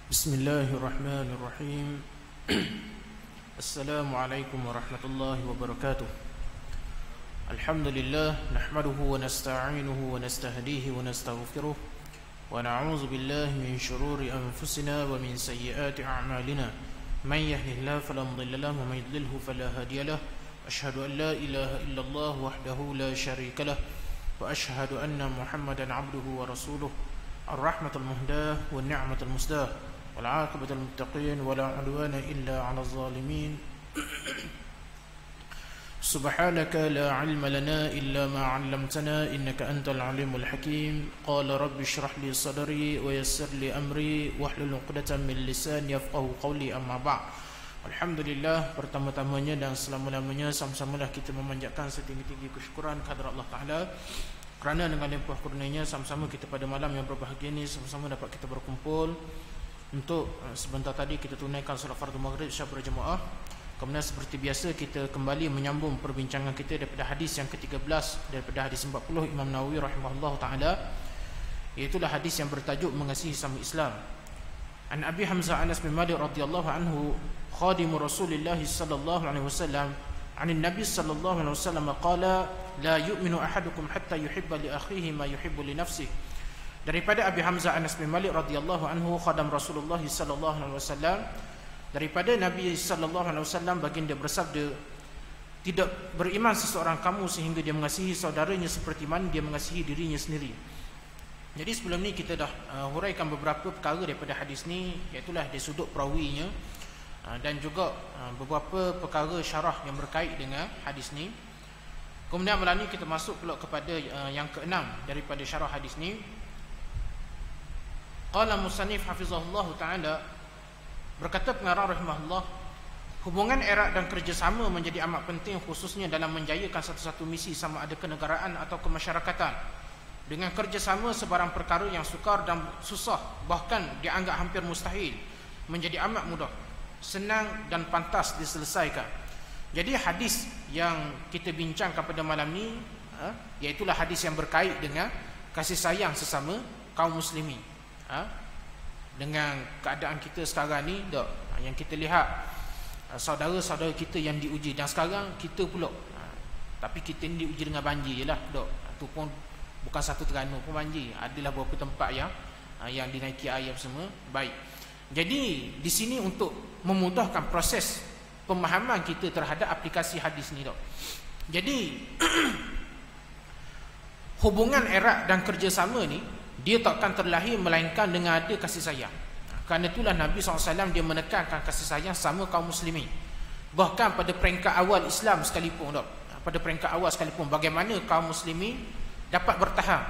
Bismillahirrahmanirrahim. Assalamualaikum warahmatullahi wabarakatuh. Alhamdulillah, nahmaduhu wa nasta'inuhu wa nastahdihi wa nastaghfiruh wa na'udzu billahi min shururi anfusina wa min sayyiati a'malina. Man yahdihillahu fala mudilla lahu wa man yudlilhu fala hadiya lahu. Asyhadu an la ilaha illallah wahdahu la syarika lahu wa asyhadu anna Muhammadan 'abduhu wa rasuluh. Ar-rahmatul muhdah wa ni'matul musdah. والعاقبة للمتقين ولا عدوان إلا على الظالمين. سبحانك لا علم لنا إلا ما علمتنا إنك أنت العليم الحكيم. قال رب اشرح لي صدري ويسر لي أمري واحلل عقدة من لساني يفقهوا قولي. أما بعد. Alhamdulillah, pertama-tamanya dan selama-lamanya sama-samalah kita memanjatkan setinggi-tinggi kesyukuran kehadrat Allah Ta'ala, kerana dengan limpah kurnianya sama-sama kita pada malam yang berbahagia ini sama-sama dapat kita berkumpul untuk sebentar tadi kita tunaikan solat fardu maghrib isya berjemaah. Kemudian seperti biasa kita kembali menyambung perbincangan kita daripada hadis yang ke-13 daripada hadis 40 Imam Nawawi rahimahullah taala, iaitulah hadis yang bertajuk mengasihi sesama Islam. An Abi Hamzah Anas bin Malik radhiyallahu anhu, khadim Rasulullah sallallahu alaihi wasallam, an Nabi sallallahu alaihi wasallam qala la yu'minu ahadukum hatta yuhibba li akhihi ma yuhibbu li nafsihi. Daripada Abi Hamzah Anas bin Malik radhiyallahu anhu, khadam Rasulullah sallallahu alaihi wasallam, daripada Nabi sallallahu alaihi wasallam baginda bersabda, tidak beriman seseorang kamu sehingga dia mengasihi saudaranya seperti mana dia mengasihi dirinya sendiri. Jadi sebelum ni kita dah huraikan beberapa perkara daripada hadis ni, iaitu dari sudut perawinya dan juga beberapa perkara syarah yang berkait dengan hadis ni. Kemudian malam ni kita masuk pula kepada yang keenam daripada syarah hadis ni. Qala musannif hafizahullah ta'ala, berkata pengarang rahimahullah, hubungan erat dan kerjasama menjadi amat penting khususnya dalam menjayakan satu-satu misi sama ada kenegaraan atau kemasyarakatan. Dengan kerjasama sebarang perkara yang sukar dan susah, bahkan dianggap hampir mustahil, menjadi amat mudah, senang dan pantas diselesaikan. Jadi hadis yang kita bincangkan pada malam ni, iaitulah hadis yang berkait dengan kasih sayang sesama kaum muslimin. Dengan keadaan kita sekarang ni, yang kita lihat saudara-saudara kita yang diuji, dan sekarang kita pula tapi kita ni diuji dengan banjir je lah, itu pun bukan satu Terengganu pun banjir, adalah beberapa tempat yang dinaiki air semua. Baik, jadi di sini untuk memudahkan proses pemahaman kita terhadap aplikasi hadis ni. Jadi hubungan erat dan kerjasama ni dia takkan terlahir melainkan dengan ada kasih sayang. Kerana itulah Nabi SAW dia menekankan kasih sayang sama kaum muslimin. Bahkan pada peringkat awal Islam sekalipun, bagaimana kaum muslimin dapat bertahan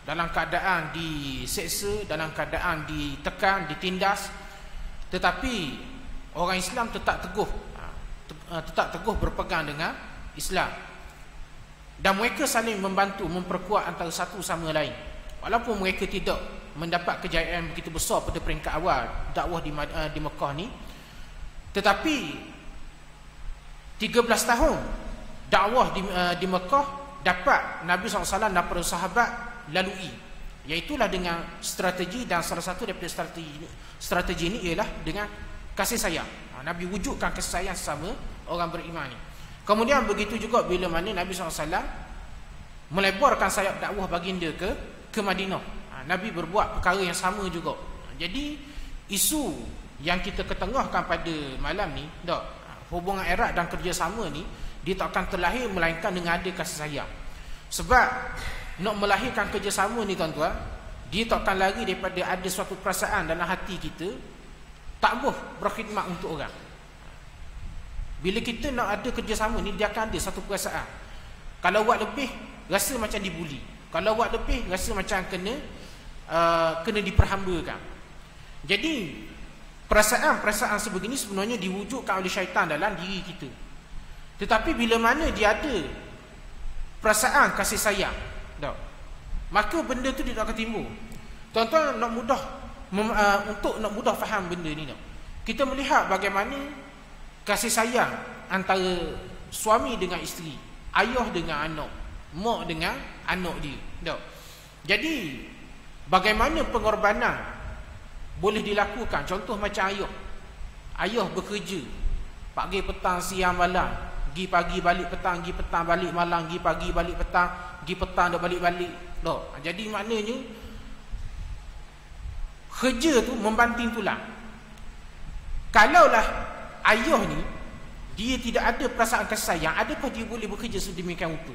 dalam keadaan diseksa, dalam keadaan ditekan, ditindas, tetapi orang Islam tetap teguh berpegang dengan Islam, dan mereka saling membantu memperkuat antara satu sama lain. Walaupun mereka tidak mendapat kejayaan begitu besar pada peringkat awal dakwah di Mekah ni, tetapi 13 tahun dakwah di Mekah dapat Nabi SAW dan para sahabat lalui, iaitulah dengan strategi, dan salah satu daripada strategi ini ialah dengan kasih sayang. Nabi wujudkan kasih sayang sesama orang beriman ni. Kemudian begitu juga bila mana Nabi SAW melebarkan sayap dakwah baginda ke Madinah, Nabi berbuat perkara yang sama juga. Jadi isu yang kita ketengahkan pada malam ni, hubungan erat dan kerjasama ni, dia takkan terlahir melainkan dengan ada kasih sayang. Sebab nak melahirkan kerjasama ni tuan-tuan, dia takkan lari daripada ada suatu perasaan dalam hati kita tak boleh berkhidmat untuk orang. Bila kita nak ada kerjasama ni, dia akan ada satu perasaan, kalau buat lebih rasa macam dibuli, kalau buat lebih rasa macam kena diperhambakan. Jadi perasaan-perasaan sebegini sebenarnya diwujudkan oleh syaitan dalam diri kita. Tetapi bila mana dia ada perasaan kasih sayang, maka benda tu tidak akan timbul. Tuan-tuan untuk nak mudah faham benda ni, kita melihat bagaimana kasih sayang antara suami dengan isteri, ayah dengan anak, mak dengan anak dia. Jadi Bagaimana pengorbanan boleh dilakukan? Contoh macam ayah. Ayah bekerja pagi, petang, siang, malam. Pergi pagi, balik petang, pergi petang, balik malam, pergi pagi, balik petang, pergi petang, dah balik-balik. Jadi maknanya kerja tu membanting tulang. Kalaulah ayah ni dia tidak ada perasaan kasih sayang, adakah dia boleh bekerja sedemikian rupa?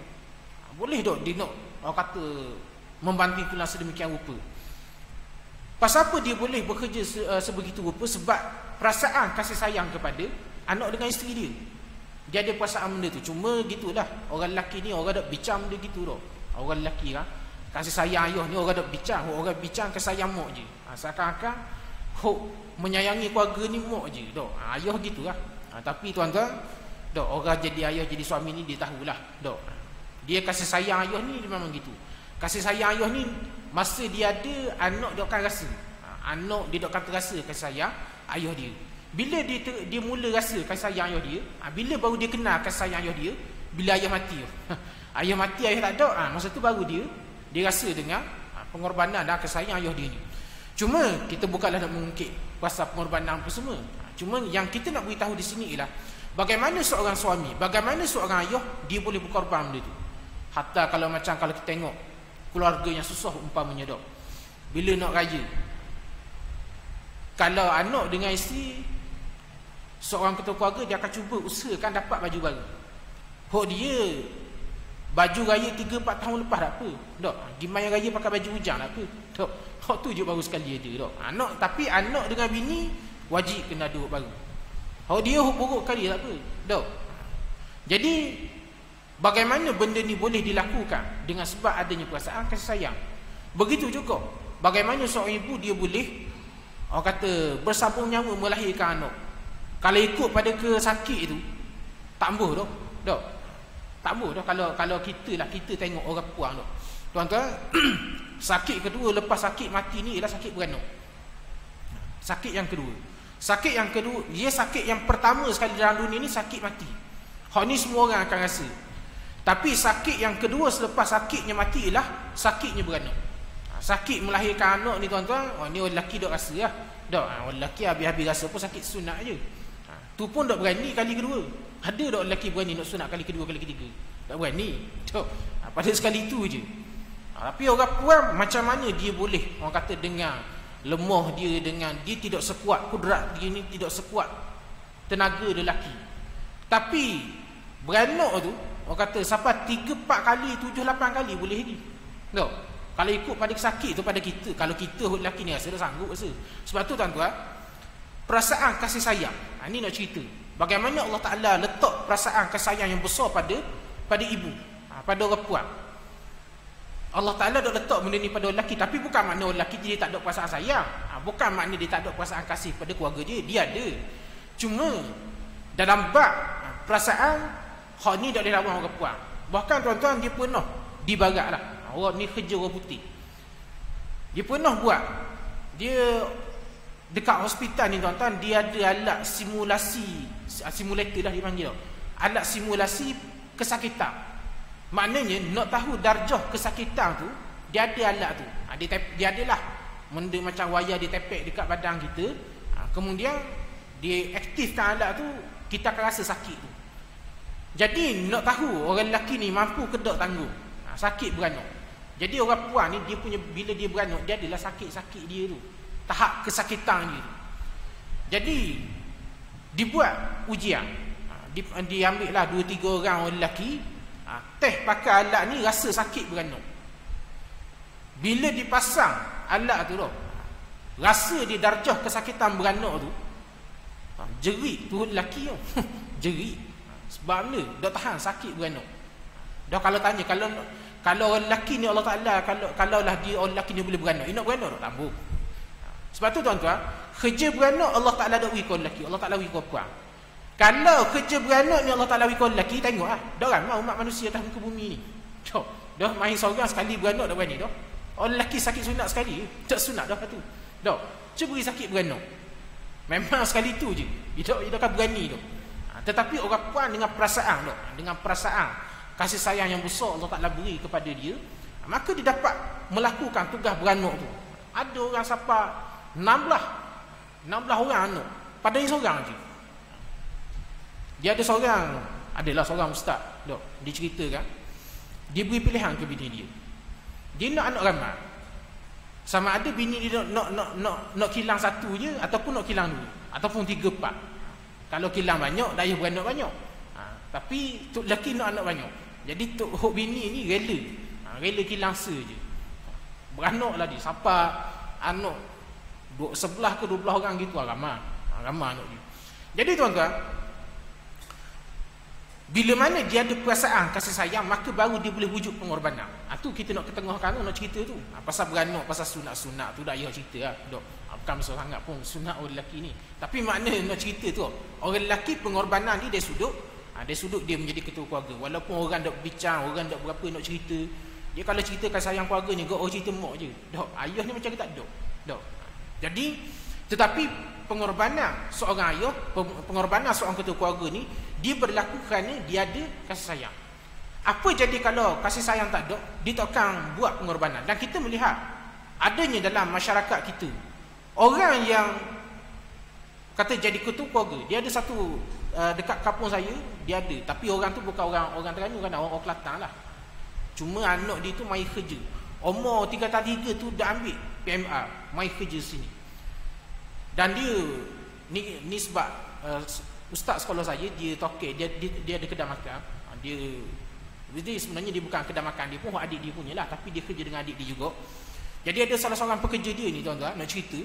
Boleh tak dia nak orang kata membanting tulang sedemikian rupa? Pasal apa dia boleh bekerja sebegitu rupa? Sebab perasaan kasih sayang kepada anak dengan isteri dia. Dia ada perasaan benda tu. Cuma gitulah, orang lelaki ni orang dak bincang dia gitu dah. Orang lelaki kan, kasih sayang ayah ni orang dak bincang, orang bincang kasih sayang mak je. Seakan-akan menyayangi keluarga ni mak je dah. Ayah gitulah. Tapi tuan-tuan, orang jadi ayah, jadi suami ni dia tahulah. Dia kasih sayang ayah ni dia memang gitu. Kasih sayang ayah ni masa dia ada, anak dia akan rasa. Anak dia akan terasa kasih sayang ayah dia. Bila dia mula rasa kasih sayang ayah dia, bila baru dia kenal kasih sayang ayah dia, bila ayah mati. Ayah mati, ayah tak ada, masa tu baru dia rasa dengan pengorbanan dan kasih sayang ayah dia ni. Cuma kita bukanlah nak mengungkit pasal pengorbanan apa semua. Cuma yang kita nak beritahu di sini ialah bagaimana seorang suami, bagaimana seorang ayah dia boleh berkorban benda tu. Hatta kalau kita tengok keluarga yang susah umpamanya bila nak raya, kalau anak dengan isteri, seorang ketua keluarga dia akan cuba usahakan dapat baju baru. Dia baju raya 3-4 tahun lepas tak apa. Pergi main raya pakai baju hujan tak apa. Tu je baru sekali ada. Tapi anak dengan bini wajib kena ada baru. Dia buruk kali tak apa. Jadi bagaimana benda ni boleh dilakukan? Dengan sebab adanya perasaan kasih sayang. Begitu juga bagaimana seorang ibu dia boleh orang kata bersambung nyawa melahirkan anak. Kalau ikut pada sakit itu tak ambuh dah. Tak ambuh dah kalau kita tengok orang puang dah. Tuan-tuan, sakit kedua lepas sakit mati ni ialah sakit beranak. Sakit yang kedua. Sakit yang kedua, dia sakit yang pertama sekali dalam dunia ni sakit mati. Hak ni semua orang akan rasa. Tapi sakit yang kedua selepas sakitnya mati ialah sakitnya beranak. Sakit melahirkan anak ni tuan-tuan, ni orang lelaki dok rasa lah. Orang lelaki habis-habis rasa pun sakit sunat je. Tu pun dok berani kali kedua. Ada dok lelaki berani nak sunat kali kedua, kali ketiga. Tak berani. Pada sekali tu je. Tapi orang puan macam mana dia boleh orang kata dengan lemah dia, dengan dia tidak sekuat kudrat dia ni, tidak sekuat tenaga lelaki. Tapi beranak tu orang kata sampai 3-4 kali, 7-8 kali boleh lagi. Kalau ikut pada sakit tu pada kita, kalau kita lelaki ni rasa dah sanggup rasa. Sebab tu tuan-tuan, perasaan kasih sayang. Ini nak cerita bagaimana Allah Ta'ala letak perasaan kasih sayang yang besar pada ibu, pada orang puan. Allah Ta'ala dah letak benda ni pada lelaki. Tapi bukan makna lelaki dia tak ada perasaan sayang. Bukan makna dia tak ada perasaan kasih pada keluarga dia. Dia ada. Cuma dalam bab perasaan, hak ni tak boleh lawan orang puan. Bahkan tuan-tuan dia pernah dibarat lah. Orang ni kerja orang putih. Dia pernah buat, dia dekat hospital ni tuan-tuan, dia ada alat simulator lah dia panggil. Alat simulasi kesakitan. Maknanya nak tahu darjah kesakitan tu, dia ada alat tu. Dia adalah benda macam wayar dia tepek dekat badan kita. Kemudian dia aktifkan alat tu, kita akan rasa sakit tu. Jadi nak tahu orang lelaki ni mampu ke tak tanggung sakit beranak. Jadi orang puan ni dia punya, bila dia beranak, dia adalah sakit-sakit dia tu, tahap kesakitan dia tu. Jadi dibuat ujian. Diambil lah 2-3 orang orang lelaki, teh pakai alat ni, rasa sakit beranak. Bila dipasang alat tu rasa dia darjah kesakitan beranak tu, jerit tu lelaki tu. Jerit. Sebab mana? Dah tahan sakit beranak. Dah kalau tanya, kalau orang lelaki ni Allah Ta'ala, kalaulah dia orang lelaki ni boleh beranak, dia nak beranak tak tambah. Sebab tu tuan-tuan, kerja beranak Allah Ta'ala dah beri kau lelaki, Allah Ta'ala beri kau puan. Kalau kerja beranak ni Allah Ta'ala beri kau lelaki, tengok lah, dah ramai umat manusia atas muka bumi ni. Dah main seorang sekali beranak dah berani dah. Orang lelaki sakit sunat sekali, tak sunat dah tu. Dah, cuba beri sakit beranak. Memang sekali tu je, dia akan berani dah. Tetapi orang puan dengan perasaan dah, dengan perasaan kasih sayang yang besar Allah Ta'ala beri kepada dia, maka dia dapat melakukan tugas beranak tu Ada orang siapa 16 orang anak. Pada dia seorang je. Dia ada adalah seorang ustaz. Dok, dia ceritakan. Dia beri pilihan ke bini dia. Dia nak anak ramai. Sama ada bini dia nak kilang satu je ataupun nak kilang dua ataupun 3, 4. Kalau kilang banyak, daya beranak banyak. Tapi tok lelaki nak anak banyak. Jadi tok hok bini ni rela. Rela kilang je. Beranaklah dia. Siapa anak 11 ke 12 orang gitu ramai. Ramai anak dia. Jadi tuan-tuan, bila mana dia ada perasaan kasih sayang, maka baru dia boleh wujud pengorbanan. Itu kita nak ketengahkan nak cerita tu. Pasal beranak, pasal sunat-sunat tu dah ayah cerita lah. Dok, bukan besar sangat pun sunat orang lelaki ni. Tapi makna nak cerita tu, orang lelaki pengorbanan ni dia sudut dia menjadi ketua keluarga. Walaupun orang dak bincang, orang dak berapa nak cerita, dia kalau cerita kasih sayang keluarga ni, orang cerita mak je. Dok, ayah ni macam kita tak dok. Jadi, tetapi pengorbanan seorang ayah, pengorbanan seorang ketua keluarga ni, dia berlaku kerana dia ada kasih sayang. Apa jadi kalau kasih sayang tak ada, dia tak akan buat pengorbanan. Dan kita melihat adanya dalam masyarakat kita orang yang kata jadi ketua keluarga. Dia ada satu dekat kampung saya, dia ada, tapi orang tu bukan orang Terengganu, kan orang Kelantan lah. Cuma anak dia tu mai kerja. Umur 3 tu dah ambil PMR, mai kerja sini. Dan dia ni sebab ustaz sekolah saya, dia tokek, dia ada kedai makan. Dia sebenarnya dia bukan kedai makan dia pun, adik dia punya lah, tapi dia kerja dengan adik dia juga. Jadi ada salah seorang pekerja dia ni tuan-tuan nak cerita,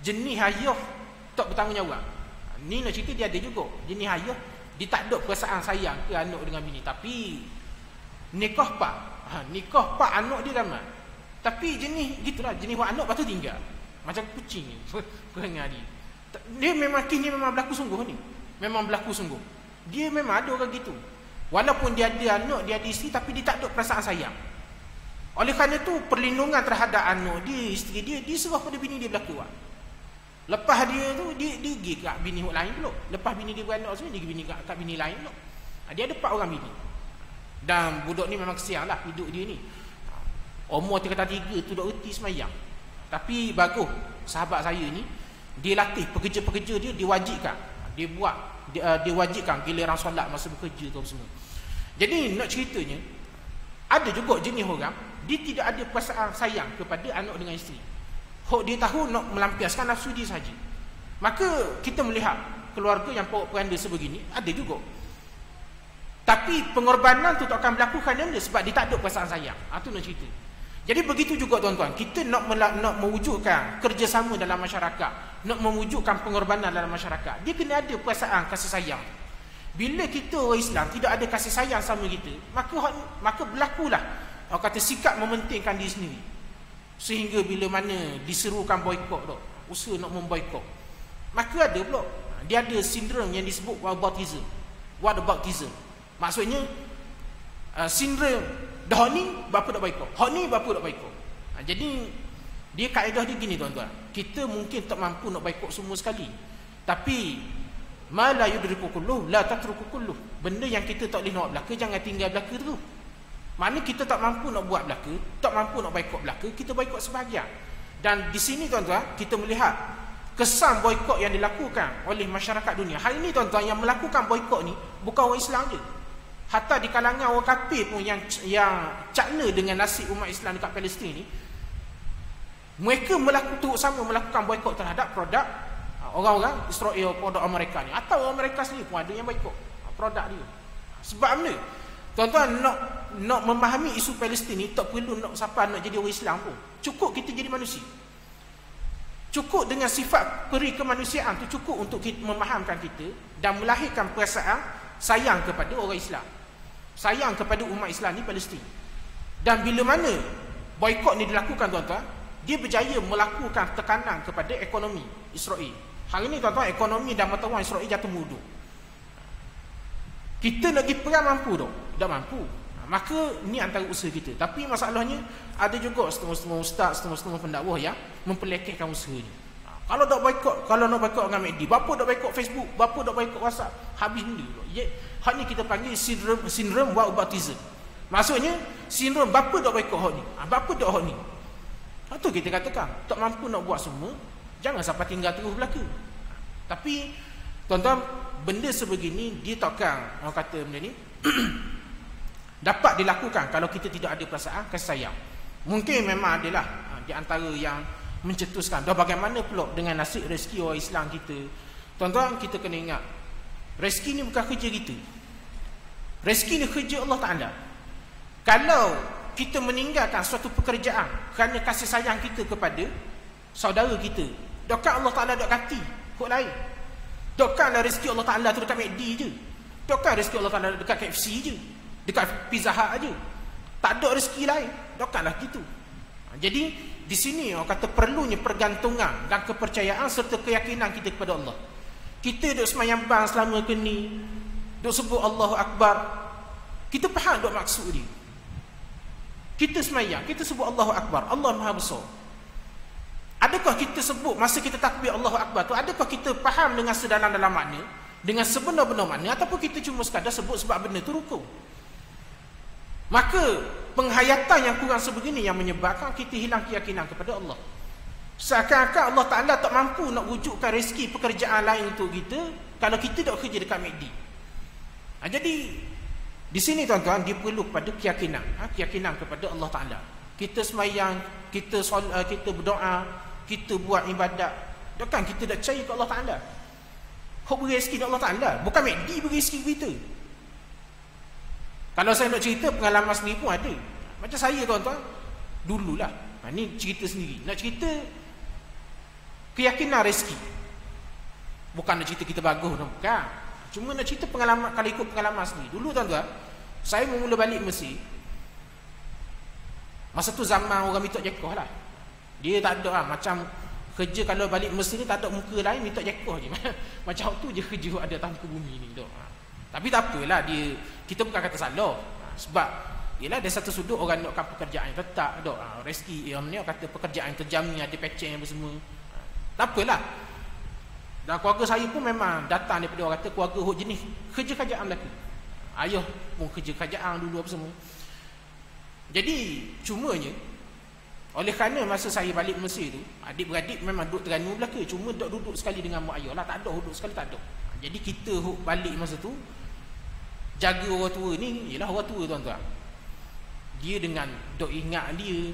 jenis ayah tak bertanggungjawab. Ni nak cerita dia ada juga jenis ayah, dia tak ada perasaan sayang ke anak dengan bini, tapi nikah pak anak dia ramai. Tapi jenis gitulah, jenis buat anak lepas tu tinggal. Macam kucing ni. Perangai dia. Dia memang kini memang berlaku sungguh ni. Memang berlaku sungguh. Dia memang ada orang gitu. Walaupun dia ada anak, dia ada isteri, tapi dia tak ada perasaan sayang. Oleh kerana tu perlindungan terhadap anak dia, isteri dia, dia serah pada bini dia berlaku. Lepas dia tu dia pergi kat bini lain pula. Lepas bini dia beranak semua, dia pergi kat bini lain pula. Dia ada 4 orang bini. Dan budak ni memang kesian lah hidup dia ni. Umur 3 tu dah reti semayang. Tapi bagus, sahabat saya ni, dia latih pekerja-pekerja dia, diwajibkan. Dia wajibkan giliran solat masa bekerja tu semua. Jadi nak ceritanya, ada juga jenis orang, dia tidak ada perasaan sayang kepada anak dengan isteri. Dia tahu nak melampiaskan nafsu dia saja. Maka kita melihat keluarga yang porok-poranda sebegini, ada juga. Tapi pengorbanan tu tak akan berlaku kerana dia, sebab dia tak ada perasaan sayang. Itu nak cerita. Jadi begitu juga tuan-tuan, kita nak mewujudkan kerjasama dalam masyarakat, nak mewujudkan pengorbanan dalam masyarakat, dia kena ada perasaan kasih sayang. Bila kita orang Islam tidak ada kasih sayang sama kita, maka berlakulah orang kata sikap mementingkan diri sendiri. Sehingga bila mana diserukan boikot tu, usaha nak memboikot, maka ada pula dia ada sindrom yang disebut whataboutism. Maksudnya sindrom dah ni bapa nak boikot, hak ni bapa nak boikot. Jadi dia kaedah dia gini tuan-tuan, kita mungkin tak mampu nak boikot semua sekali, tapi ma la yudriku kulluh la tatruku kulluh. Benda yang kita tak boleh nak belaka, jangan tinggal belaka tu. Mana kita tak mampu nak buat belaka, tak mampu nak boikot belaka, kita boikot sebahagian. Dan di sini tuan-tuan, kita melihat kesan boikot yang dilakukan oleh masyarakat dunia. Hari ini tuan-tuan, yang melakukan boikot ni bukan orang Islam je. Hatta di kalangan orang kafir pun yang cakna dengan nasib umat Islam dekat Palestin ni, mereka melakukan boikot terhadap produk orang-orang Israel, produk Amerika ni. Atau orang Amerika sendiri pun ada yang boikot produk dia. Sebab mana? Tuan-tuan, nak memahami isu Palestin ni, tak perlu nak siapa nak jadi orang Islam pun. Cukup kita jadi manusia. Cukup dengan sifat peri kemanusiaan tu cukup untuk kita memahamkan kita dan melahirkan perasaan sayang kepada orang Islam, sayang kepada umat Islam ni Palestin. Dan bila mana boikot ni dilakukan tuan-tuan, dia berjaya melakukan tekanan kepada ekonomi Israel. Hari ni tuan-tuan, ekonomi dan mata wang Israel jatuh mudu. Kita nak pergi perang mampu tak? Tak mampu. Maka ni antara usaha kita. Tapi masalahnya ada juga setengah-setengah ustaz, setengah-setengah pendakwah yang memperlekehkan usaha ni. Kalau nak boikot dengan MACD, bapa nak boikot Facebook, bapa nak boikot WhatsApp, habis benda. Hak ni kita panggil sindrom whataboutism. Maksudnya sindrom bapa dok ikut hak ni. Bapa dok hak ni. Tu kita katakan, tak mampu nak buat semua, jangan sampai tinggal terus belaka. Tapi tuan-tuan, benda sebegini dia takkan orang kata benda ni dapat dilakukan kalau kita tidak ada perasaan kasih sayang. Mungkin memang adalah di antara yang mencetuskan. Dah bagaimana pula dengan nasib rezeki orang Islam kita? Tuan-tuan, kita kena ingat, rezeki ni bukan kerja kita. Rezeki ni kerja Allah Ta'ala. Kalau kita meninggalkan suatu pekerjaan kerana kasih sayang kita kepada saudara kita, dokkan Allah Ta'ala dok kati kok lain? Dokkanlah rezeki Allah Ta'ala tu dekat McD je? Dokkan rezeki Allah Ta'ala dekat KFC je? Dekat Pizza Hut je? Tak ada rezeki lain? Dokkanlah gitu. Jadi di sini orang kata perlunya pergantungan dan kepercayaan serta keyakinan kita kepada Allah. Kita duk semayang bang selama ke ni, duk sebut Allahu Akbar, kita faham duk maksud dia. Kita semayang, kita sebut Allahu Akbar, Allah Maha Besar. Adakah kita sebut masa kita takbir Allahu Akbar tu, adakah kita faham dengan sedalam-dalam makna, dengan sebenar-benar makna, ataupun kita cuma sekadar sebut sebab benda tu rukun? Maka penghayatan yang kurang sebegini yang menyebabkan kita hilang keyakinan kepada Allah. Seakan-akan Allah Ta'ala tak mampu nak wujudkan rezeki pekerjaan lain untuk kita kalau kita tak kerja dekat McD. Jadi di sini tuan-tuan, dia perlu pada keyakinan, keyakinan kepada Allah Ta'ala. Kita semayang, kita solat, kita berdoa, kita buat ibadat, takkan kita dah percaya ke Allah Ta'ala? Kau beri rezeki Allah Ta'ala, bukan McD beri rezeki kita. Kalau saya nak cerita pengalaman sendiri pun ada. Macam saya tuan-tuan, dululah, ni cerita sendiri, nak cerita keyakinan rezeki. Bukan nak cerita kita bagus, bukan. Cuma nak cerita pengalaman, kalau ikut pengalaman sendiri. Dulu tuan-tuan, saya mula balik Mesir. Masa tu zaman orang minta jekoh lah. Dia tak ada lah, macam kerja kalau balik Mesir ni tak ada muka lain, minta jekoh je. Macam tu je kerja ada tanpa bumi ni. Tapi tak apalah, kita bukan kata salah. Sebab yelah, dari satu sudut orang nakkan pekerjaan yang tetap, rezeki yang ni orang kata pekerjaan yang terjamin, ada peceng apa semua. Tak apalah. Dan keluarga saya pun memang datang daripada orang kata keluarga hok jenis kerja kerajaan belaka. Ayah pun kerja kerajaan dulu apa semua. Jadi cumanya oleh kerana masa saya balik Mesir tu, adik-beradik memang duduk Terengganu belaka, cuma duduk sekali dengan mak ayah lah, tak ada duduk sekali, tak ada. Jadi kita hok balik masa tu jaga orang tua ni, ialah orang tua tuan-tuan. Dia dengan dok ingat dia,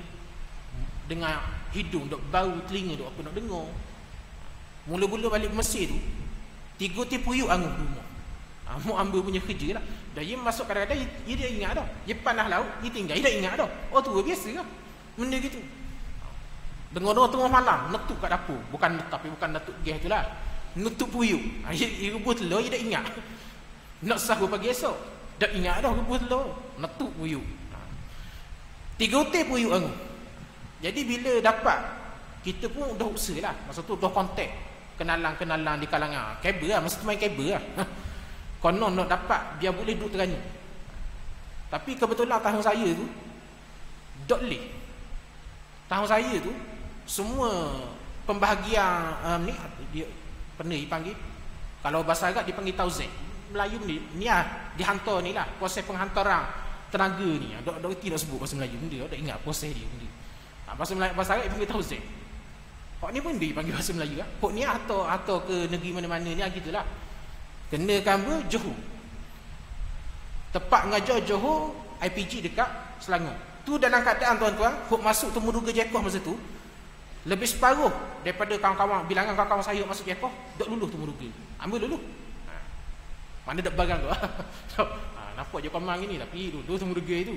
dengan hidung dok bau, telinga dok apa nak dengar. Mula-mula balik Mesir tu 3 puyuk angus rumah. Mak ambil punya kerja lah. Dah dia masuk kadang-kadang dia ingat dah. Dia panah laut, dia tinggal, dia dah ingat dah. Oh tu biasa lah benda gitu. Dengar orang tengah malam netuk kat dapur, bukan netuk gas tu lah, netuk puyuk. Dia rebus telur, dia dah ingat. Nak sahur pagi esok, dah ingat dah rebus telur, netuk puyuk. 3 puyuk angus. Jadi bila dapat, kita pun dah usaha lah. Masa tu dah kontak kenalan-kenalan di kalangan kabel lah. Masa tu main kabel lah. Konon nak dapat biar boleh duduk Terengganu. Tapi kebetulan tahun saya tu dok leh. Tahun saya tu semua pembahagian ni dia pernah dipanggil, kalau bahasa Arab dipanggil tauzek. Melayu ni dihantar ni lah, proses penghantaran tenaga ni. Dok reti nak sebut bahasa Melayu dia, dok ingat proses dia benda. Bahasa Arab dipanggil tauzek. Hak ni pun dia panggil bahasa Melayu lah. Hak ni atau ke negeri mana-mana ni gitulah. Kenakan ber Johor. Tepat mengajar Johor, IPG dekat Selangor. Tu dalam keadaan tuan-tuan, hak masuk temuruga Jekoh masa tu, lebih separuh daripada kawan-kawan, bilangan kawan-kawan saya masuk Jekoh, dok luluh temuruga. Ambil luluh. Mana dak barang tu. Nampak je komang ni tapi luluh temuruga itu.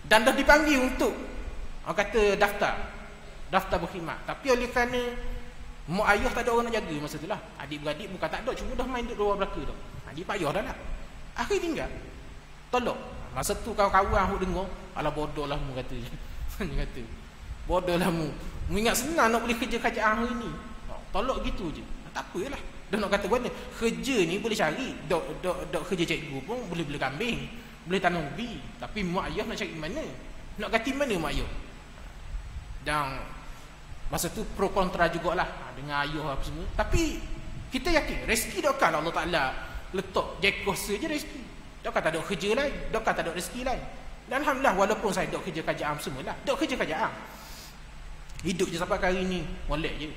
Dan dah dipanggil untuk orang kata daftar berkhidmat. Tapi oleh kerana mak ayah tak ada orang nak jaga masa tu lah, adik-beradik bukan tak ada, cuma dah main duduk luar belaka tu. Dia payah dah lah. Akhir tinggal tolak. Masa tu kawan-kawan aku dengar, alah bodoh lah mu kata. Dia kata bodoh lah mu ingat senang nak boleh kerja kerajaan hari ni. Tolak gitu je. Tak apalah. Dah nak kata mana kerja ni boleh cari. Dok kerja cikgu pun boleh beli kambing, boleh tanam ubi. Tapi mak ayah nak cari mana? Nak kati mana mak ayah? Dan masa tu pro kontra jugalah dengan ayah apa semua. Tapi kita yakin rezeki dokkan Allah Ta'ala letak Jekoh saja rezeki. Dokkan tak ada kerja lain, dokkan tak ada rezeki lain. Dan alhamdulillah walaupun saya dok kerja kerajaan semualah, dok kerja kerajaan. Hidup je sampai hari ni, molek je.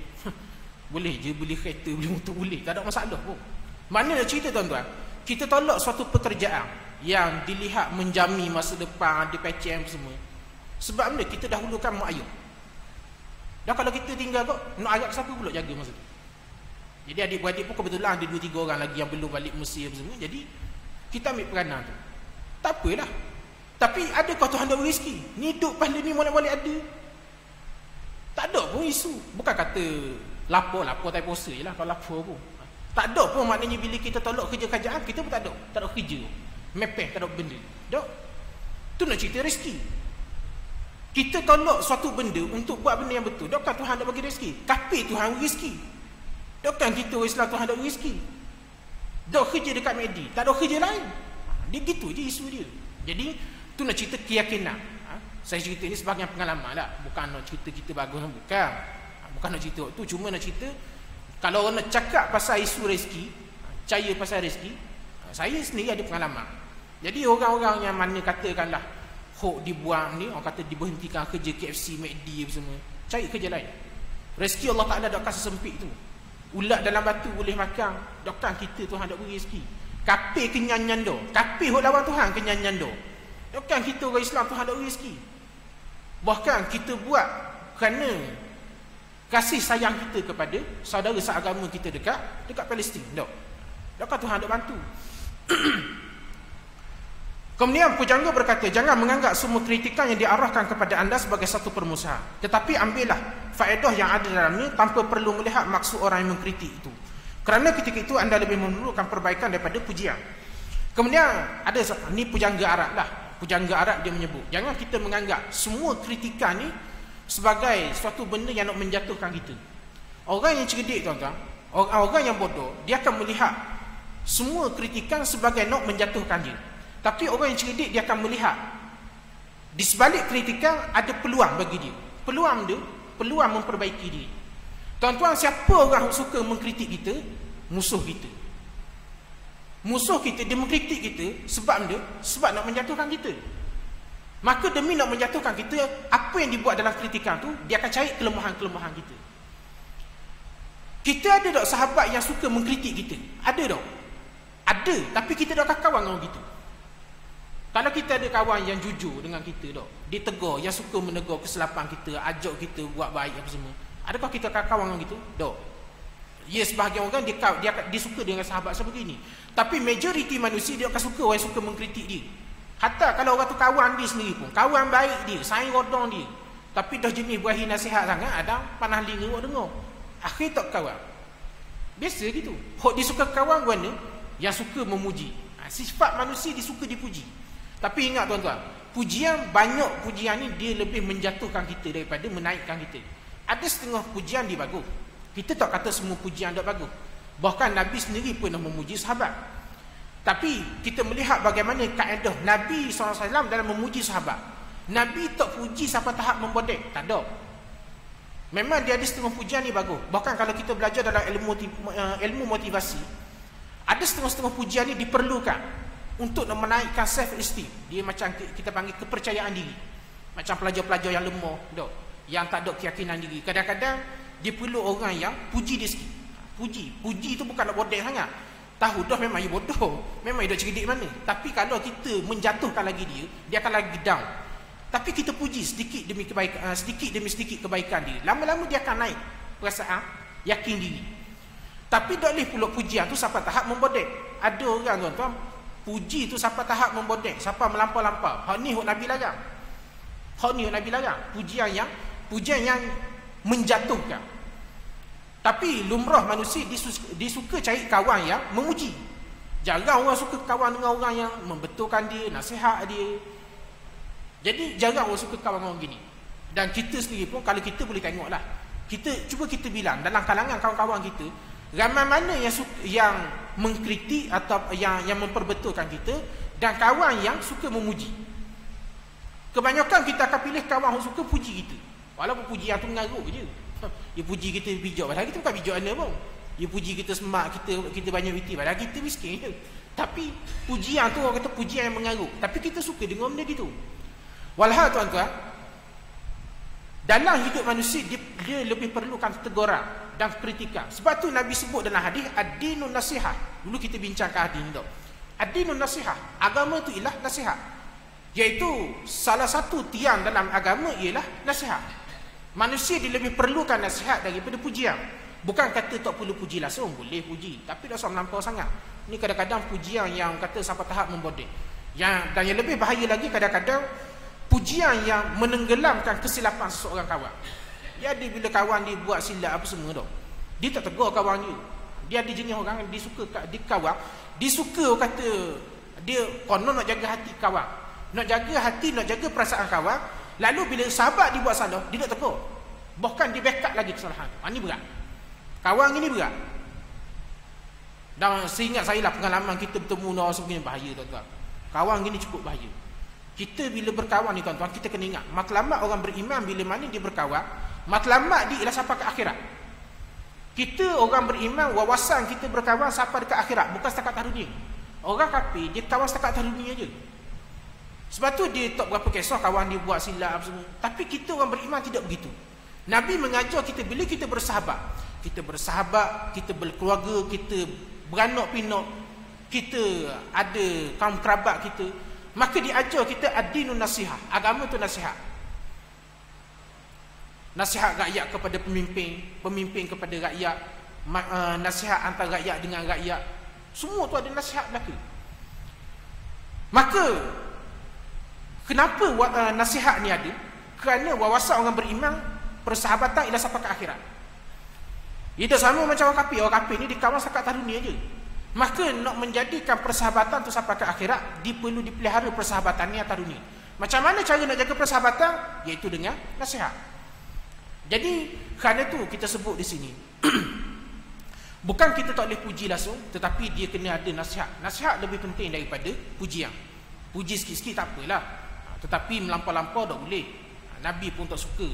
Boleh je beli kereta, beli motor boleh, tak ada masalah pun. Mana nak cerita tuan-tuan? Kita tolak suatu pekerjaan yang dilihat menjami masa depan, ada PCM semua. Sebab benda kita dahulukan mak ayah. Dan kalau kita tinggal kok, nak ayat siapa pula jaga masa tu? Jadi adik-beradik pun kebetulan ada 2-3 orang lagi yang belum balik Mesir semua. Jadi kita ambil peranan tu. Tak apalah. Tapi adakah Tuhan ada rezeki? Ni hidup pandai ni molek-molek ada. Tak ada pun isu. Bukan kata lapor tak puasa je lah kalau lapor pun. Tak ada pun maknanya bila kita tolak kerja kerajaan, kita pun tak ada kerja. Mepeh, tak ada benda. Tak. Tu nak cerita rezeki. Kita tolak suatu benda untuk buat benda yang betul. Dokkan Tuhan nak bagi rezeki? Kafir Tuhan bagi rezeki. Dokkan kita Islam Tuhan nak bagi rezeki? Dok kerja dekat Medi, tak ada kerja lain. Dia gitu je isu dia. Jadi tu nak cerita keyakinan. Saya cerita ini sebagai pengalaman lah. Bukan nak cerita kita bagus, bukan. Bukan nak cerita tu, cuma nak cerita kalau orang nak cakap pasal isu rezeki, percaya pasal rezeki, saya sendiri ada pengalaman. Jadi orang-orang yang mana katakanlah hok dibuang ni, orang kata diberhentikan kerja KFC, McD apa semua, cari kerja lain. Rezeki Allah Ta'ala dak kasih sempit tu. Ulat dalam batu boleh makan, dokkan kita Tuhan dak beri rezeki. Kafir kenyanyan do. Kafir hok lawan Tuhan kenyanyan do. Dokkan kita orang Islam Tuhan dak beri rezeki. Bahkan kita buat kerana kasih sayang kita kepada saudara seagama kita dekat Palestin. Dokkan Tuhan dak bantu. Kemudian pujangga berkata, jangan menganggap semua kritikan yang diarahkan kepada anda sebagai satu permusuhan. Tetapi ambillah faedah yang ada dalamnya tanpa perlu melihat maksud orang yang mengkritik itu. Kerana ketika itu anda lebih memerlukan perbaikan daripada pujian. Kemudian ada ni pujangga Arab lah. Pujangga Arab dia menyebut, jangan kita menganggap semua kritikan ni sebagai suatu benda yang nak menjatuhkan kita. Orang yang cerdik tuan-tuan, orang yang bodoh, dia akan melihat semua kritikan sebagai nak menjatuhkan dia. Tapi orang yang cerdik dia akan melihat di sebalik kritikan ada peluang bagi dia. Peluang dia, peluang memperbaiki diri. Tuan-tuan, siapa orang yang suka mengkritik kita? Musuh kita. Musuh kita, dia mengkritik kita sebab nak menjatuhkan kita. Maka demi nak menjatuhkan kita, apa yang dibuat dalam kritikan tu, dia akan cari kelemahan-kelemahan kita. Kita ada tak sahabat yang suka mengkritik kita? Ada tak? Ada, tapi kita tak akan kawan dengan orang gitu. Kalau kita ada kawan yang jujur dengan kita dok, dia tegur, yang suka menegur kesilapan kita, ajak kita buat baik apa semua, adakah kita akan kawan dengan gitu? Dok. Ya, sebahagian orang dia suka dengan sahabat sebegini. Tapi majoriti manusia dia akan suka orang yang suka mengkritik dia. Hatta kalau orang tu kawan dia sendiri pun, kawan baik dia, saing rodong dia, tapi dah jenis berahi nasihat sangat, ada panas linga orang dengar. Akhir tak kawan. Biasa gitu. Hok dia suka kawan mana yang suka memuji. Sifat manusia dia suka dipuji. Tapi ingat tuan-tuan, banyak pujian ni dia lebih menjatuhkan kita daripada menaikkan kita. Ada setengah pujian dia bagus. Kita tak kata semua pujian tak bagus. Bahkan Nabi sendiri pernah memuji sahabat. Tapi kita melihat bagaimana kaedah Nabi SAW dalam memuji sahabat. Nabi tak puji sampai tahap membodek. Tak ada. Memang dia ada setengah pujian ni bagus. Bahkan kalau kita belajar dalam ilmu motivasi, ada setengah-setengah pujian ni diperlukan untuk menaikkan self-esteem. Dia macam kita panggil kepercayaan diri. Macam pelajar-pelajar yang lemah, yang tak ada keyakinan diri. Kadang-kadang dia perlu orang yang puji dia sikit. Puji tu bukan nak bodek sangat. Tahu dah memang dia bodoh, memang dia cerdik mana. Tapi kalau kita menjatuhkan lagi dia akan lagi down. Tapi kita puji sedikit demi kebaikan, sedikit demi sedikit kebaikan dia. Lama-lama dia akan naik perasaan yakin diri. Tapi tak boleh pula pujian tu sampai tahap membodek. Ada orang tuan-tuan, puji tu sampai tahap membodek, sampai melampau-lampau. Hak ni hak Nabi larang. Pujian yang menjatuhkan. Tapi lumrah manusia dia suka cari kawan yang memuji. Jarang orang suka kawan dengan orang yang membetulkan dia, nasihat dia. Jadi jarang orang suka kawan dengan orang gini. Dan kita sendiri pun kalau kita boleh tengoklah. Cuba kita bilang dalam kalangan kawan-kawan kita, ramai mana yang mengkritik atau yang memperbetulkan kita, dan kawan yang suka memuji. Kebanyakan kita akan pilih kawan yang suka puji kita. Walaupun pujian tu mengarut je. Dia puji kita bijak, padahal kita bukan bijak mana pun. Dia puji kita smart, kita banyak witi, padahal kita miskin je. Tapi pujian tu orang kata pujian yang mengarut. Tapi kita suka dengar benda gitu. Walhal tuan-tuan, dalam hidup manusia dia lebih perlukan teguran dan kritikan. Sebab tu Nabi sebut dalam hadis ad-dinun nasihat. Dulu kita bincangkan hadis ni dok. Ad-dinun nasihat, agama itu ialah nasihat. Iaitu salah satu tiang dalam agama ialah nasihat. Manusia dia lebih perlukan nasihat daripada pujian. Bukan kata tak perlu puji langsung, boleh puji, tapi tak usah melampau sangat. Ni kadang-kadang pujian yang kata sampai tahap membodek. Dan yang lebih bahaya lagi, kadang-kadang pujian yang menenggelamkan kesilapan seseorang kawan. Jadi bila kawan dia buat silap apa semua tu, dia tak tegur kawan dia. Dia ada jenis orang dia suka dia kawan, dia suka kata dia konon nak jaga hati kawan. Nak jaga hati, nak jaga perasaan kawan. Lalu bila sahabat dia buat salah, dia tak tegur. Bahkan dia backup lagi kesalahan. Ini berat. Kawan ini berat. Dan seingat saya lah pengalaman kita bertemu dengan orang sebegini, bahaya tuan-tuan. Kawan gini cukup bahaya. Kita bila berkawan ni tuan-tuan, kita kena ingat matlamat orang beriman bila mana dia berkawan, matlamat dia ialah sampai ke akhirat. Kita orang beriman, wawasan kita berkawan sampai dekat akhirat, bukan setakat tahun dunia. Orang kafir dia kawan setakat tahun dunia je. Sebab tu dia tak berapa kisah kawan dia buat silap semua. Tapi kita orang beriman tidak begitu. Nabi mengajar kita bila kita bersahabat, kita berkeluarga, kita beranak pinak, kita ada kaum kerabat kita, maka diajar kita ad-dinun nasihat. Agama tu nasihat. Nasihat rakyat kepada pemimpin, pemimpin kepada rakyat, nasihat antara rakyat dengan rakyat. Semua tu ada nasihat belaka. Maka kenapa nasihat ni ada? Kerana wawasan orang beriman, persahabatan ialah sampai ke akhirat. Ia tak sama macam orang kafir. Orang kafir ni dikawan setakat tahun dunia je. Maka nak menjadikan persahabatan tu sampai ke akhirat, dia perlu dipelihara persahabatan ni atas dunia. Macam mana cara nak jaga persahabatan? Iaitu dengan nasihat. Jadi kerana tu kita sebut di sini bukan kita tak boleh puji langsung, tetapi dia kena ada nasihat. Nasihat lebih penting daripada pujian. Puji sikit-sikit tak apalah, tetapi melampau-lampau tak boleh. Nabi pun tak suka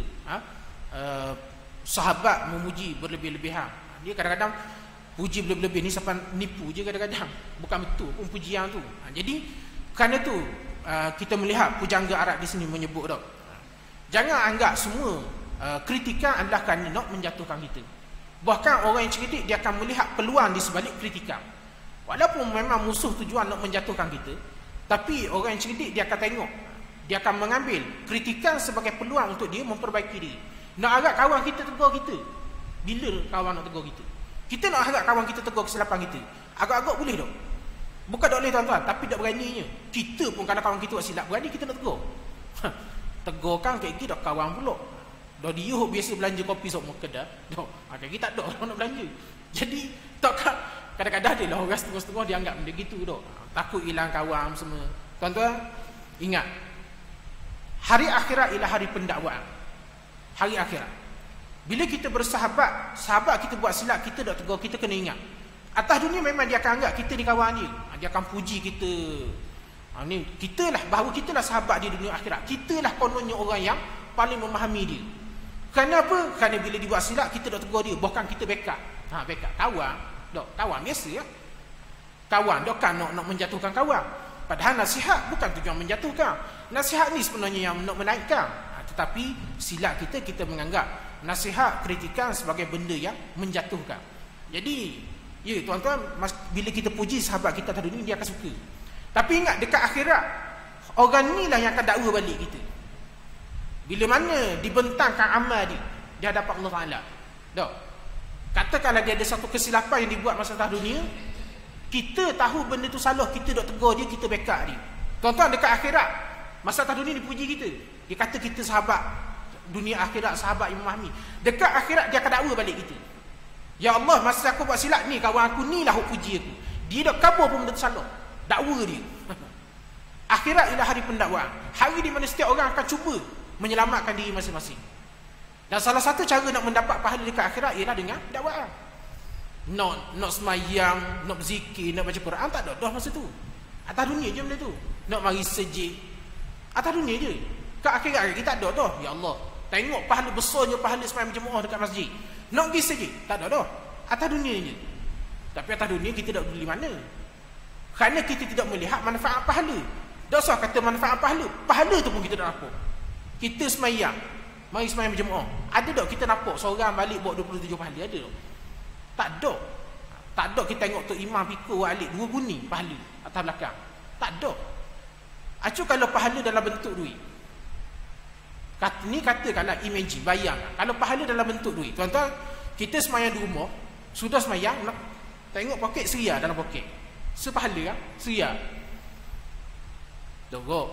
sahabat memuji berlebih-lebihan. Dia kadang-kadang puji berlebih-lebih ni sampai nipu je kadang-kadang, bukan betul pun pujian tu. Jadi kerana tu kita melihat pujangga Arab di sini menyebut tak, jangan anggap semua kritikan adalah kerana nak menjatuhkan kita. Bahkan orang yang cerdik dia akan melihat peluang di sebalik kritikan. Walaupun memang musuh tujuan nak menjatuhkan kita, tapi orang yang cerdik dia akan tengok, dia akan mengambil kritikan sebagai peluang untuk dia memperbaiki diri. Nak harap kawan kita tegur kita. Bila kawan nak tegur kita? Kita nak harap kawan kita tegur kesilapan kita. Agak-agak boleh tak? Bukan tak boleh tuan-tuan, tapi tak beraninya. Kita pun kalau kawan kita buat silap, berani kita nak tegur. Tegur kan kayak gitu dah kawan pula. Dah dia biasa belanja kopi sok kedai. Dah kayak kita tak ada orang nak belanja. Jadi takkan kadang-kadang dia lah orang setengah-setengah dia anggap benda gitu dah. Takut hilang kawan semua. Tuan-tuan, ingat. Hari akhirat ialah hari pendakwaan. Hari akhirat. Bila kita bersahabat, sahabat kita buat silap, kita tak tegur, kita kena ingat. Atas dunia memang dia akan anggap kita ni kawan dia. Dia akan puji kita. Ni kitalah, bahawa kitalah sahabat di dunia akhirat. Kitalah kononnya orang yang paling memahami dia. Kerana apa? Kerana bila dia buat silap, kita tak tegur dia. Bahkan kita backup. Backup. Kawan biasa ya. Kawan, kan nak menjatuhkan kawan. Padahal nasihat bukan tujuan menjatuhkan. Nasihat ni sebenarnya yang nak menaikkan. Tetapi silap kita menganggap nasihat, kritikan sebagai benda yang menjatuhkan. Jadi, ya tuan-tuan, bila kita puji sahabat kita tadi ni, dia akan suka. Tapi ingat, dekat akhirat, orang ni lah yang akan dakwa balik kita. Bila mana dibentangkan amal dia di hadapan Allah Ta'ala. Katakanlah dia ada satu kesilapan yang dibuat masa atas dunia, kita tahu benda tu salah, kita dok tegur dia, kita backup dia. Tuan-tuan, dekat akhirat, masa atas dunia dipuji kita. Dia kata kita sahabat dunia akhirat, sahabat yang memahami. Dekat akhirat dia akan dakwa balik kita. Ya Allah, masa aku buat silap ni, kawan aku ni lah puji aku. Dia dah kabur pun benda tu salah. Dakwa dia. Akhirat ialah hari pendakwaan. Hari di mana setiap orang akan cuba menyelamatkan diri masing-masing. Dan salah satu cara nak mendapat pahala dekat akhirat ialah dengan dakwaan. Nak semayang, nak berzikir, nak baca Quran, tak ada dah masa tu. Atas dunia je benda tu. Nak mari sejid, atas dunia je. Kat akhirat kita tak ada dah. Ya Allah, tengok pahala besarnya pahala semayang berjemaah dekat masjid. Nak pergi sejid, tak ada dah. Atas dunia je. Tapi atas dunia kita tak peduli mana. Kerana kita tidak melihat manfaat pahala. Tak usah kata manfaat pahala. Pahala tu pun kita tak nampak. Kita semayang, mari semayang berjemaah. Ada tak kita nampak seorang balik bawa 27 pahala? Ada tak? Tak ada. Tak ada kita tengok Tok Imam pikul balik 2 guni pahala atas belakang. Tak ada. Acu kalau pahala dalam bentuk duit. Ni katakanlah imagine, bayang. Kalau pahala dalam bentuk duit. Tuan-tuan, kita semayang di rumah, sudah semayang, nak tengok poket seria dalam poket. Sepahala kan? Seria. Tengok.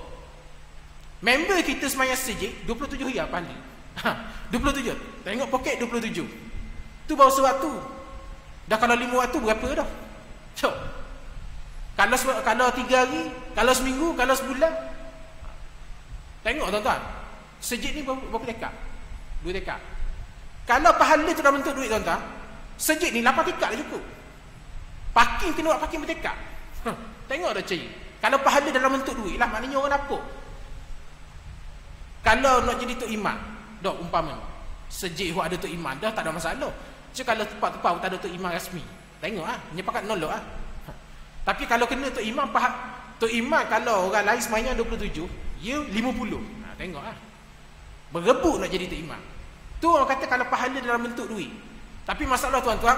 Member kita semayang sejik 27 riyal pahala. 27. Tengok poket 27. Tu baru sewaktu. Dah kalau 5 waktu berapa dah? Cok. Kalau 3 hari, kalau seminggu, kalau sebulan. Tengok tuan-tuan. Sejik ni berapa tekak? 2 tekak. Kalau pahala tu dalam bentuk duit tuan-tuan, sejik ni 8 tekak dah cukup. Parking kena buat parking bertekak. Tengok dah cari. Kalau pahala dalam bentuk duit lah, maknanya orang nampak. Kalau nak jadi Tok Imam, dah umpama sejik ada Tok Imam, dah tak ada masalah. Cuma kalau tempat-tempat tak ada Tok Imam rasmi, tengok ah, dia pakat nolak ah. Tapi kalau kena Tok Imam, Tok Imam kalau orang lain semayang 27, dia 50. Tengok ah. Berebut nak jadi Tok Imam. Tu orang kata kalau pahala dalam bentuk duit. Tapi masalah tuan-tuan,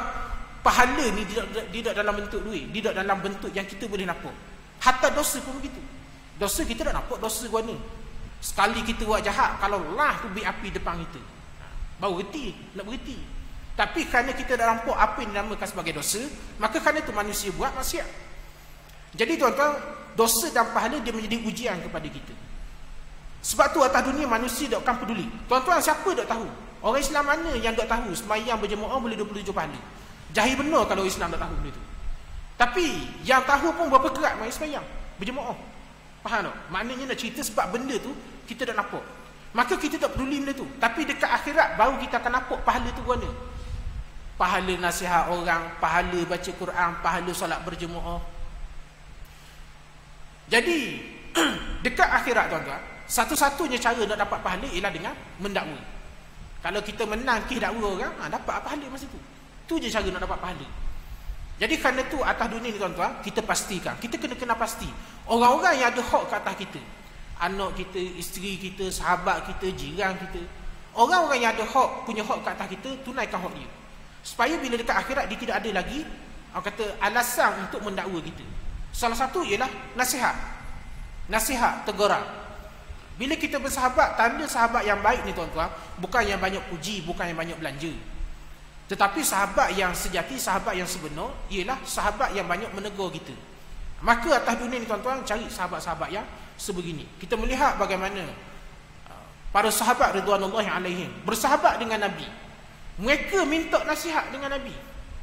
pahala ni tidak dalam bentuk duit, tidak dalam bentuk yang kita boleh nampak. Hatta dosa pun begitu. Dosa kita tak nampak dosa gua ni. Sekali kita buat jahat, kalau lah tu api depan kita, baru reti, nak berhenti. Tapi kerana kita dah nampak apa yang dinamakan sebagai dosa, maka kerana tu manusia buat maksiat. Jadi tuan-tuan, dosa dan pahala dia menjadi ujian kepada kita. Sebab tu atas dunia manusia tak akan peduli. Tuan-tuan, siapa tak tahu? Orang Islam mana yang tak tahu semayang berjemaah boleh 27 pahala? Jahil benar kalau Islam tak tahu benda tu. Tapi yang tahu pun berapa kerat mari semayang berjemaah. Faham tak? Maknanya nak cerita sebab benda tu kita tak nampak. Maka kita tak peduli benda tu. Tapi dekat akhirat baru kita akan nampak pahala tu mana. Pahala nasihat orang, pahala baca Quran, pahala solat berjemaah. Jadi dekat akhirat tuan-tuan, satu-satunya cara nak dapat pahala ialah dengan mendakwa. Kalau kita menang kes dakwa orang, dapat pahala masa tu. Tu je cara nak dapat pahala. Jadi kerana tu atas dunia ni tuan-tuan, kita pastikan, kita kena pasti orang-orang yang ada hak ke atas kita, anak kita, isteri kita, sahabat kita, jiran kita, orang-orang yang ada hak, punya hak ke atas kita, tunaikan hak dia. Supaya bila dekat akhirat dia tidak ada lagi orang kata alasan untuk mendakwa kita. Salah satu ialah nasihat. Nasihat, teguran. Bila kita bersahabat, tanda sahabat yang baik ni tuan-tuan, bukan yang banyak puji, bukan yang banyak belanja. Tetapi sahabat yang sejati, sahabat yang sebenar, ialah sahabat yang banyak menegur kita. Maka atas dunia ni tuan-tuan, cari sahabat-sahabat yang sebegini. Kita melihat bagaimana para sahabat ridwanullahi alaihim bersahabat dengan Nabi. Mereka minta nasihat dengan Nabi.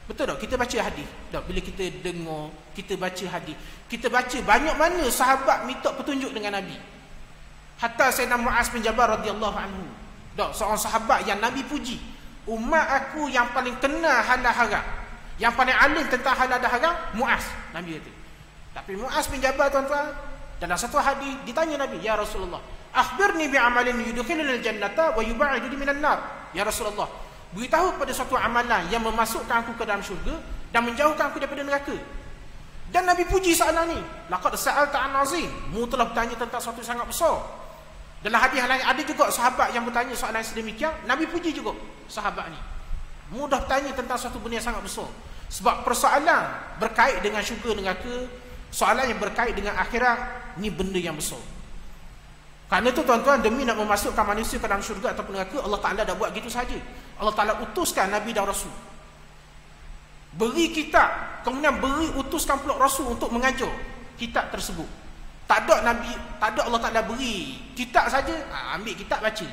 Betul tak? Kita baca hadis. Tak, bila kita dengar, kita baca hadis, kita baca banyak mana sahabat minta petunjuk dengan Nabi. Hatta Sayyidina Mu'az bin Jabal radhiyallahu anhu, tak, seorang sahabat yang Nabi puji, umat aku yang paling kenal halal haram, yang paling alim tentang halal dan haram, Mu'az, Nabi kata. Tapi Mu'az bin Jabal tuan-tuan, dalam satu hadis ditanya Nabi, ya Rasulullah, akhbirni bi'amalin yudkhilunal jannata wa yub'iduni minan nar. Ya Rasulullah, beritahu pada suatu amalan yang memasukkan aku ke dalam syurga dan menjauhkan aku daripada neraka. Dan Nabi puji soalan ni, laqad sa'alta an azim, mu telah bertanya tentang sesuatu yang sangat besar. Dalam hadis lain ada juga sahabat yang bertanya soalan yang sedemikian, Nabi puji juga sahabat ni. Mudah bertanya tentang suatu benda yang sangat besar. Sebab persoalan berkait dengan syurga neraka, soalan yang berkait dengan akhirat, ni benda yang besar. Kerana itu tuan-tuan, demi nak memasukkan manusia ke dalam syurga ataupun neraka, Allah Ta'ala dah buat gitu saja. Allah Ta'ala utuskan Nabi dan Rasul, beri kitab, kemudian utuskan pula Rasul untuk mengajar kitab tersebut. Tak ada Nabi, tak ada Allah Ta'ala beri kitab saja, ambil kitab baca.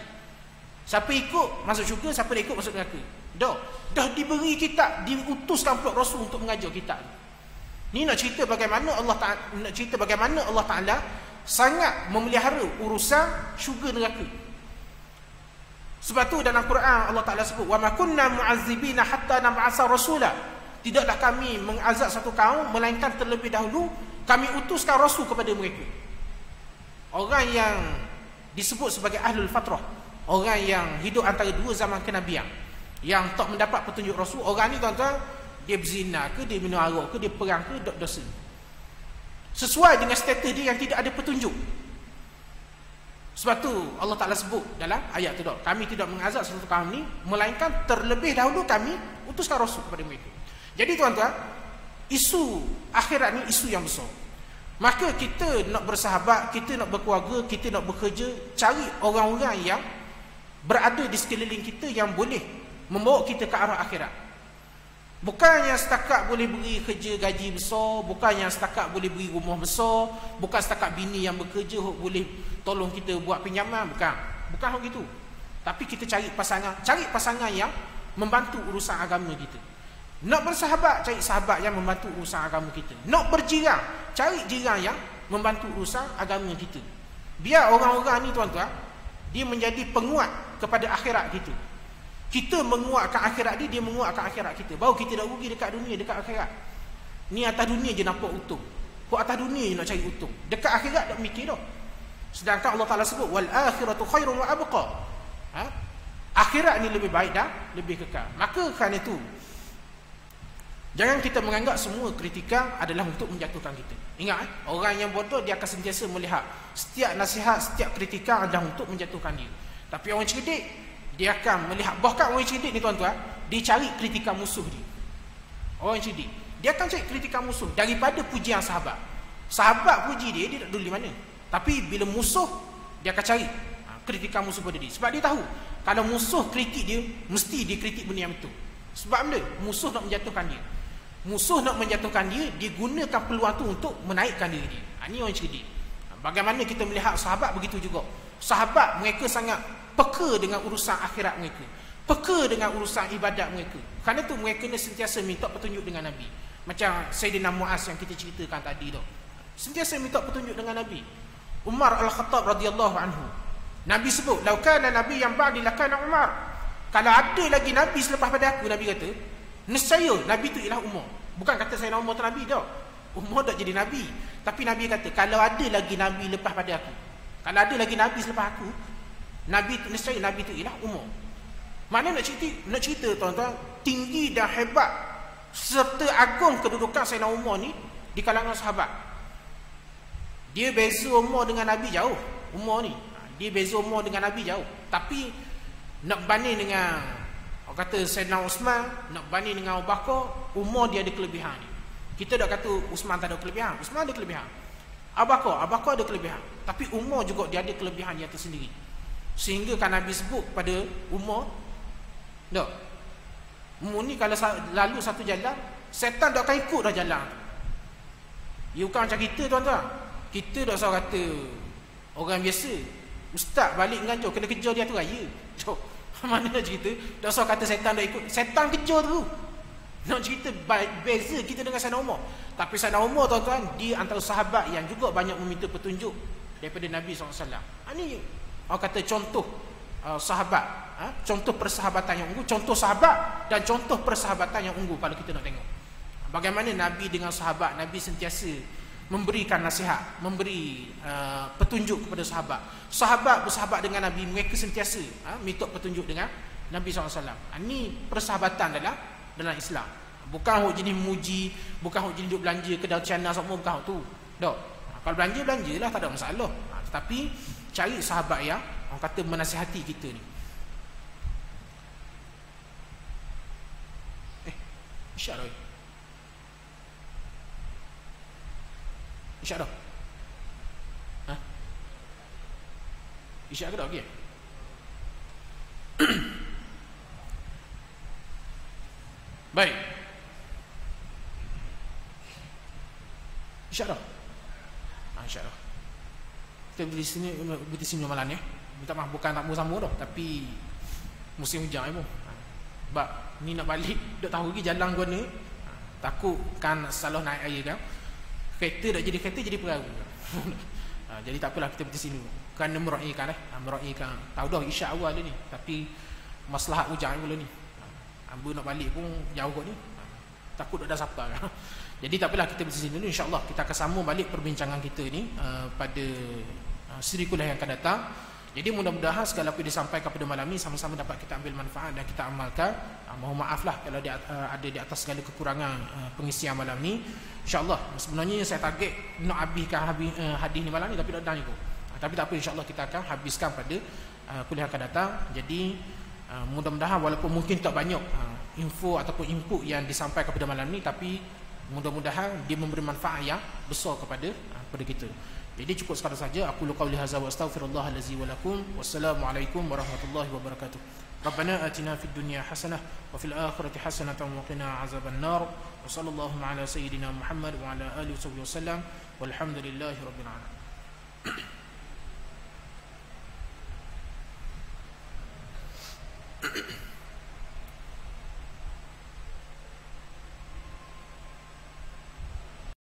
Siapa ikut masuk syurga, siapa tak ikut masuk neraka. Dah diberi kitab, diutuskan pula Rasul untuk mengajar kitab. Ni nak cerita bagaimana Allah Ta'ala sangat memelihara urusan syurga neraka. Sebab tu dalam Quran Allah Ta'ala sebut, wa ma kunna mu'azzibina hatta nab'atha rasula. Tidaklah kami mengazab satu kaum melainkan terlebih dahulu kami utuskan rasul kepada mereka. Orang yang disebut sebagai ahlul fatrah, orang yang hidup antara dua zaman kenabian, yang tak mendapat petunjuk rasul, orang ni tuan-tuan, dia berzina ke, dia minum arak ke, dia perang ke, dosa. sesuai dengan status dia yang tidak ada petunjuk. Sebab tu Allah Ta'ala sebut dalam ayat tu, kami tidak mengazab sesuatu kaum ni melainkan terlebih dahulu kami utuskan rasul kepada mereka. Jadi tuan-tuan, isu akhirat ni isu yang besar. Maka kita nak bersahabat, kita nak berkeluarga, kita nak bekerja, cari orang-orang yang berada di sekeliling kita yang boleh membawa kita ke arah akhirat. Bukan yang setakat boleh beri kerja gaji besar, bukan yang setakat boleh beri rumah besar, bukan setakat bini yang bekerja boleh tolong kita buat pinjaman, bukan begitu. Tapi kita cari pasangan yang membantu urusan agama kita. Nak bersahabat, cari sahabat yang membantu urusan agama kita. Nak berjiran, cari jiran yang membantu urusan agama kita. Biar orang-orang ni tuan-tuan, dia menjadi penguat kepada akhirat kita. Kita menguatkan akhirat dia menguatkan akhirat kita. Baru kita nak rugi dekat dunia, dekat akhirat. Ni atas dunia je nampak untung. Kau atas dunia je nak cari untung. Dekat akhirat tak mikir dah. Sedangkan Allah Ta'ala sebut wal akhiratu khairun wa abqa. Akhirat ni lebih baik dan lebih kekal. Maka kerana itu, jangan kita menganggap semua kritikan adalah untuk menjatuhkan kita. Ingat, orang yang bodoh dia akan sentiasa melihat setiap nasihat, setiap kritikan adalah untuk menjatuhkan dia. Tapi orang cerdik, dia akan melihat, bahkan orang cerdik ni tuan-tuan, dia cari kritikan musuh dia. Orang cerdik, dia akan cari kritikan musuh daripada pujian sahabat. Sahabat puji dia tak peduli mana. Tapi bila musuh, dia akan cari kritikan musuh pada dia. Sebab dia tahu, kalau musuh kritik dia, mesti dia kritik benda yang betul. Sebab benda, musuh nak menjatuhkan dia. Musuh nak menjatuhkan dia, dia gunakan peluang tu untuk menaikkan diri dia. Ini orang cerdik. Bagaimana kita melihat sahabat begitu juga. Sahabat mereka sangat peka dengan urusan akhirat mereka, peka dengan urusan ibadat mereka. Kerana tu mereka ni sentiasa minta petunjuk dengan Nabi. Macam Sayyidina Muaz yang kita ceritakan tadi tu, sentiasa minta petunjuk dengan Nabi. Umar Al-Khattab radhiyallahu anhu, Nabi sebut, "Lau kana nabi yang ba'di lakana Umar." Kalau ada lagi nabi selepas pada aku, Nabi kata, nescaya nabi tu ialah Umar. Bukan kata Sayyidina Umar tu nabi dah. Umar dah jadi nabi. Tapi Nabi kata, kalau ada lagi nabi lepas pada aku, kalau ada lagi nabi selepas aku, Nabi tu, nescaya Nabi tu ialah Umar. Maknanya nak cerita tuan-tuan, tinggi dan hebat serta agung kedudukan Sayyidina Umar ni di kalangan sahabat. Dia beza umur dengan Nabi jauh. Umar ni, dia beza umur dengan Nabi jauh. Tapi nak banding dengan, orang kata Sayyidina Uthman, nak banding dengan Abu Bakar, umur dia ada kelebihan ni. Kita tak kata Uthman tak ada kelebihan. Uthman ada kelebihan. Abu Bakar ada kelebihan. Tapi umur juga dia ada kelebihan dia tersendiri. Sehingga kan Nabi sebut pada Umar, tak, Umar ni kalau lalu satu jalan, setan tak akan ikut dah jalan. Ia bukan macam kita tuan-tuan. Kita tak usah kata orang biasa, ustaz balik mengajar kena kejar dia tu raya. Mana nak cerita, tak usah kata setan tak ikut. Setan kejar tu. Nak cerita beza kita dengan Sayyidina Umar. Tapi Sayyidina Umar tuan-tuan, dia antara sahabat yang juga banyak meminta petunjuk daripada Nabi SAW. Ini orang kata contoh sahabat, contoh persahabatan yang unggul, contoh sahabat dan contoh persahabatan yang unggul. Kalau kita nak tengok bagaimana Nabi dengan sahabat, Nabi sentiasa memberikan nasihat, memberi petunjuk kepada sahabat. Sahabat bersahabat dengan Nabi, mereka sentiasa minta petunjuk dengan Nabi SAW. Ini persahabatan dalam Islam. Bukan hok jenis muji, bukan hok jenis duduk belanja kedai China semua, bukan hok tu. Tak. Kalau belanja-belanjalah, tak ada masalah. Tetapi cari sahabat yang orang kata menasihati kita ni. Isyak dah. Isyak dah. Isyak ke dah? Okay. Baik. Isyak dah. Isyak dah. Kita berhenti sini malam ya. Minta maaf, bukan tak mau sama dah, tapi musim hujan pun. Sebab ni nak balik, tak tahu lagi jalan gua ni. Takut kan salah naik air kan. Kereta tak jadi kereta, jadi perahu. Jadi tak apalah, kita berhenti sini. Kerana meraihkan meraihkan. Tahu dah isyak awal ni, tapi masalah hujan pula ni. Ambil nak balik pun jauh kot ni. Takut tak ada siapa kan. Jadi tak apalah, kita berhenti sini dulu. InsyaAllah kita akan sambung balik perbincangan kita ni pada siri kuliah yang akan datang. Jadi mudah-mudahan segala apa yang disampaikan pada malam ini sama-sama dapat kita ambil manfaat dan kita amalkan. Mohon maaflah kalau ada di atas segala kekurangan pengisian malam ni. InsyaAllah. Sebenarnya saya target nak habiskan hadis ni malam ni, tapi tak ada juga. Tapi tak apa, insyaAllah kita akan habiskan pada kuliah akan datang. Jadi mudah-mudahan walaupun mungkin tak banyak info ataupun input yang disampaikan pada malam ni, tapi mudah-mudahan dia memberi manfaat yang besar kepada kita. Jadi cukup sekadar saja. Aku qauli hadza wa astaghfirullah allazi wa lakum. Wassalamualaikum warahmatullahi wabarakatuh. Rabbana atina fid dunya hasanah wa fil akhirati hasanatan wa qina azaban nar. Wa sallallahu ala sayyidina Muhammad wa ala alihi wasallam. Walhamdulillahi rabbil alamin.